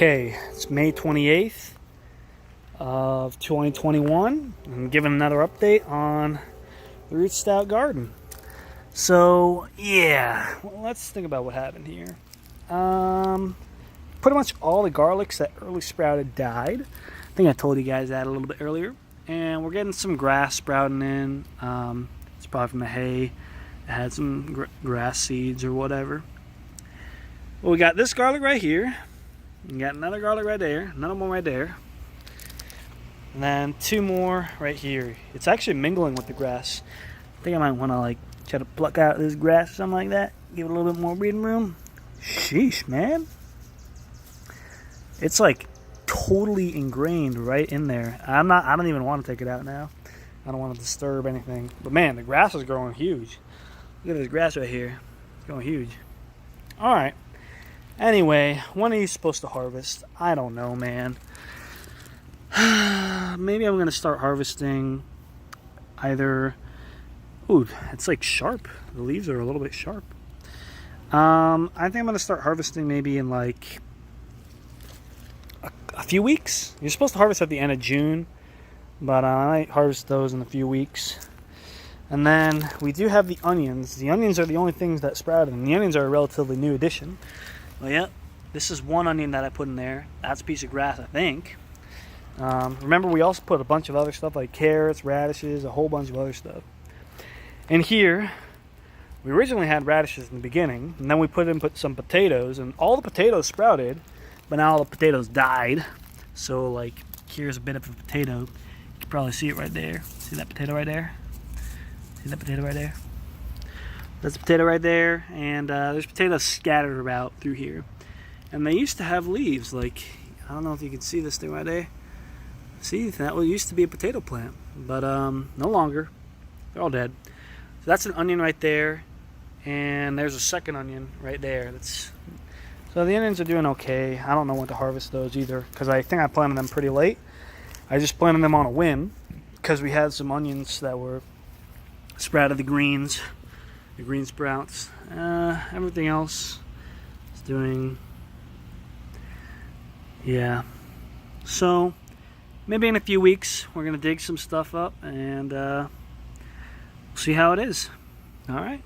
Okay, it's May 28th of 2021. I'm giving another update on the Ruth Stout garden. So, yeah, well, let's think about what happened here. Pretty much all the garlics that early sprouted died. I think I told you guys that a little bit earlier. And we're getting some grass sprouting in. It's probably from the hay. It had some grass seeds or whatever. Well, we got this garlic right here. We got another garlic right there. Another one right there. And then two more right here. It's actually mingling with the grass. I think I might want to try to pluck out this grass or something like that. Give it a little bit more breathing room. Sheesh, man. It's totally ingrained right in there. I don't even want to take it out now. I don't want to disturb anything. But man, the grass is growing huge. Look at this grass right here. It's growing huge. Alright. Anyway, when are you supposed to harvest? I don't know, man. Maybe I'm going to start harvesting either... Ooh, it's sharp. The leaves are a little bit sharp. I think I'm going to start harvesting maybe in a few weeks. You're supposed to harvest at the end of June, but I might harvest those in a few weeks. And then we do have the onions. The onions are the only things that sprouted, and the onions are a relatively new addition. Well, yeah, this is one onion that I put in there. That's a piece of grass, I think. Remember, we also put a bunch of other stuff like carrots, radishes, a whole bunch of other stuff. And here, we originally had radishes in the beginning, and then we put some potatoes, and all the potatoes sprouted, but now all the potatoes died. So, here's a bit of a potato. You can probably see it right there. See that potato right there? See that potato right there? That's a potato right there, and there's potatoes scattered about through here. And they used to have leaves, I don't know if you can see this thing right there. See, that used to be a potato plant, but no longer. They're all dead. So that's an onion right there, and there's a second onion right there. So the onions are doing okay. I don't know when to harvest those either, because I think I planted them pretty late. I just planted them on a whim, because we had some onions that were sprouted the green sprouts. Everything else is doing, yeah. So maybe in a few weeks we're gonna dig some stuff up and see how it is. All right.